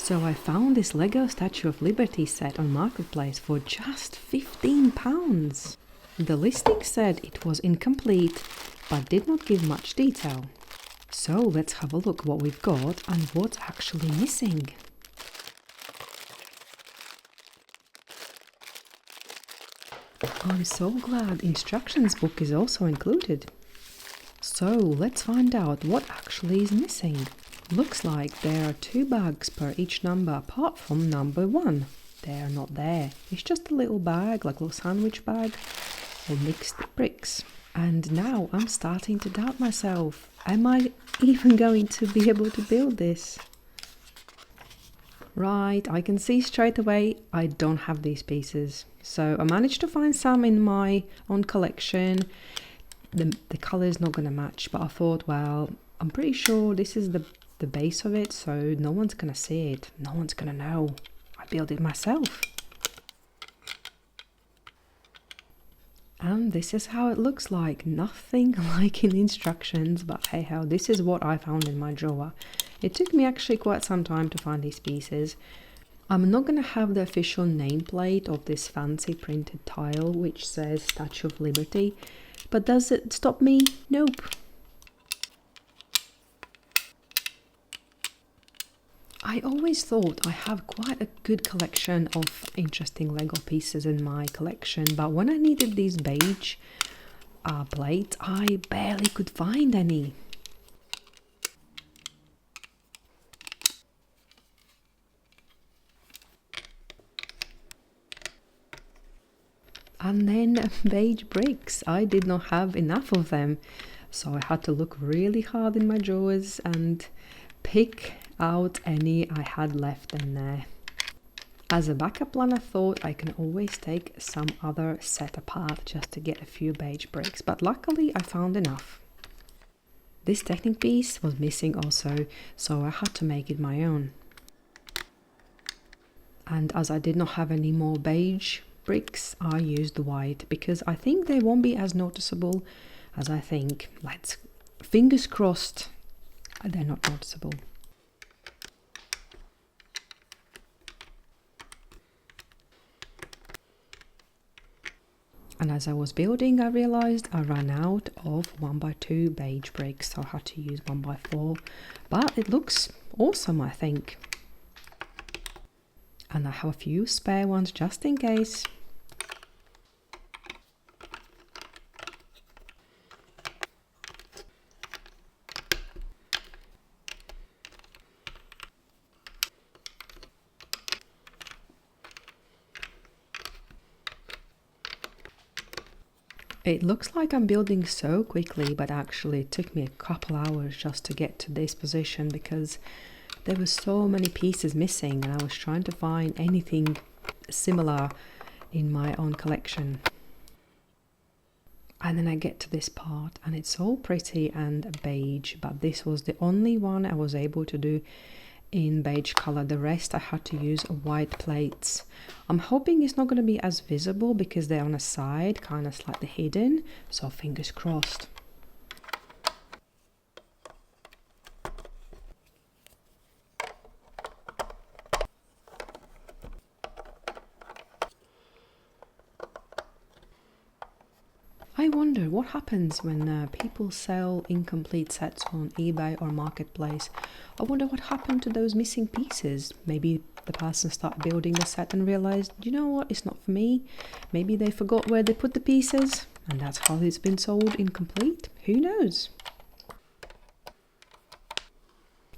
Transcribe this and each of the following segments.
So I found this Lego Statue of Liberty set on Marketplace for just £15. The listing said it was incomplete, but did not give much detail. So let's have a look what we've got and what's actually missing. I'm so glad instructions book is also included. So let's find out what actually is missing. Looks like there are 2 bags per each number apart from number 1. They are not there. It's just a little bag, like a little sandwich bag of mixed bricks. And now I'm starting to doubt myself. Am I even going to be able to build this? Right, I can see straight away I don't have these pieces. So I managed to find some in my own collection. The colour is not going to match, but I thought, well, I'm pretty sure this is the base of it, so no one's going to see it. No one's going to know. I built it myself. And this is how it looks like. Nothing like in the instructions, but hey ho, this is what I found in my drawer. It took me actually quite some time to find these pieces. I'm not going to have the official nameplate of this fancy printed tile which says Statue of Liberty, but does it stop me? Nope. I always thought I have quite a good collection of interesting Lego pieces in my collection, but when I needed these beige plates, I barely could find any. And then beige bricks, I did not have enough of them, so I had to look really hard in my drawers and pick out any I had left in there. As a backup plan, I thought I can always take some other set apart just to get a few beige bricks, but luckily I found enough. This Technic piece was missing also, so I had to make it my own. And as I did not have any more beige bricks, I used the white because I think they won't be as noticeable as I think. Fingers crossed they're not noticeable. And as I was building, I realized I ran out of 1x2 beige bricks, so I had to use 1x4, but it looks awesome, I think. And I have a few spare ones just in case. It looks like I'm building so quickly, but actually it took me a couple hours just to get to this position because there were so many pieces missing and I was trying to find anything similar in my own collection. And then I get to this part and it's all pretty and beige, but this was the only one I was able to do in beige color. The rest I had to use white plates. I'm hoping it's not going to be as visible because they're on a side, kind of slightly hidden, so fingers crossed. I wonder what happens when people sell incomplete sets on eBay or Marketplace. I wonder what happened to those missing pieces. Maybe the person started building the set and realized, you know what, it's not for me. Maybe they forgot where they put the pieces and that's how it's been sold incomplete. Who knows?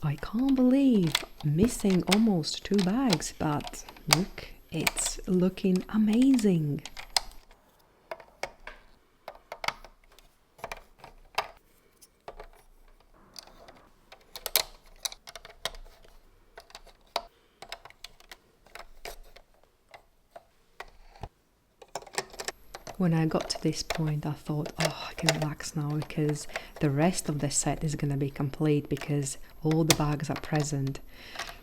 I can't believe missing almost 2 bags, but look, it's looking amazing. When I got to this point, I thought, oh, I can relax now because the rest of the set is going to be complete because all the bags are present.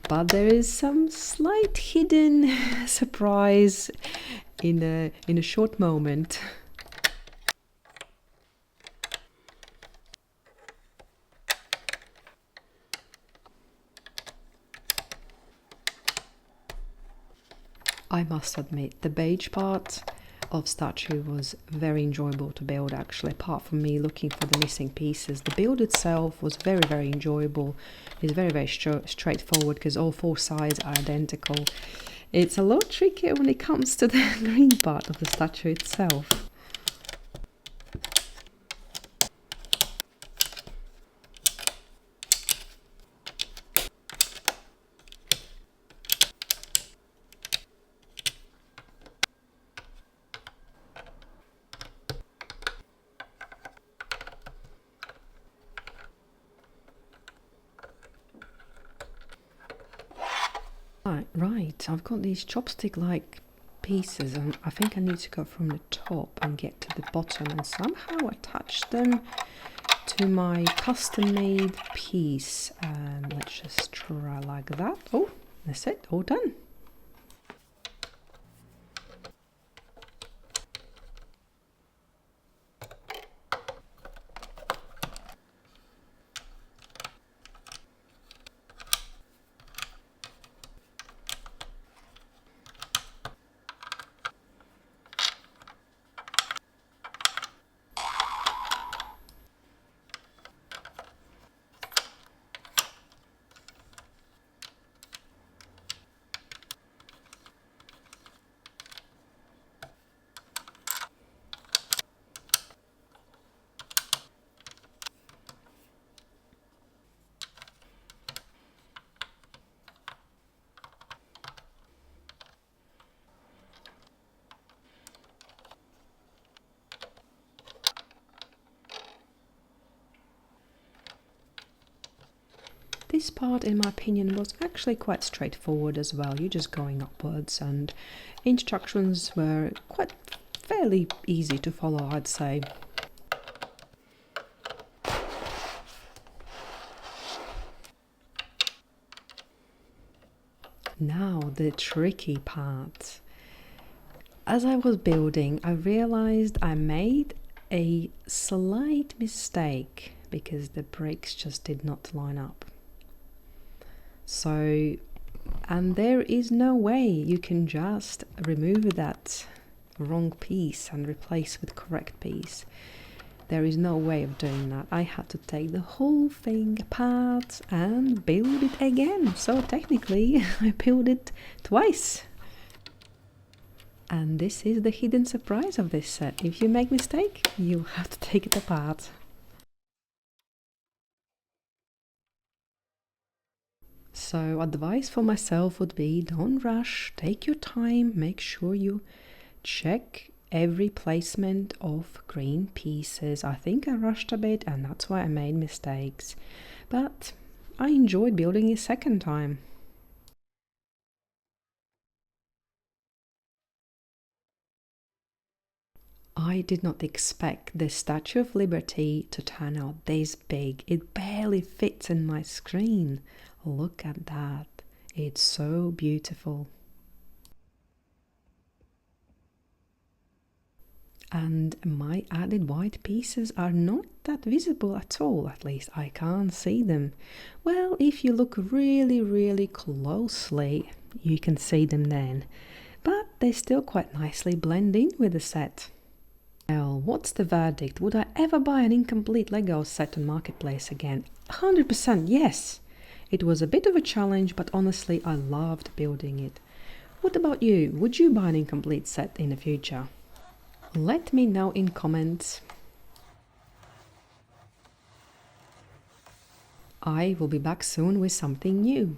But there is some slight hidden surprise in a short moment. I must admit, the beige part of statue was very enjoyable to build actually, apart from me looking for the missing pieces. The build itself was very enjoyable. It's very straightforward because all four sides are identical. It's a lot trickier when it comes to the green part of the statue itself. Right, I've got these chopstick-like pieces and I think I need to go from the top and get to the bottom and somehow attach them to my custom-made piece. And let's just try like that. Oh, that's it, all done. This part, in my opinion, was actually quite straightforward as well. You're just going upwards and instructions were quite fairly easy to follow, I'd say. Now the tricky part. As I was building, I realized I made a slight mistake because the bricks just did not line up. So, and there is no way you can just remove that wrong piece and replace with correct piece. There is no way of doing that. I had to take the whole thing apart and build it again. So technically I built it twice. And this is the hidden surprise of this set. If you make a mistake, you have to take it apart. So advice for myself would be don't rush, take your time, make sure you check every placement of green pieces. I think I rushed a bit and that's why I made mistakes. But I enjoyed building it second time. I did not expect the Statue of Liberty to turn out this big. It barely fits in my screen. Look at that. It's so beautiful. And my added white pieces are not that visible at all, at least I can't see them. Well, if you look really closely, you can see them then. But they still quite nicely blend in with the set. Well, what's the verdict? Would I ever buy an incomplete Lego set on Marketplace again? 100% yes! It was a bit of a challenge, but honestly, I loved building it. What about you? Would you buy an incomplete set in the future? Let me know in comments. I will be back soon with something new.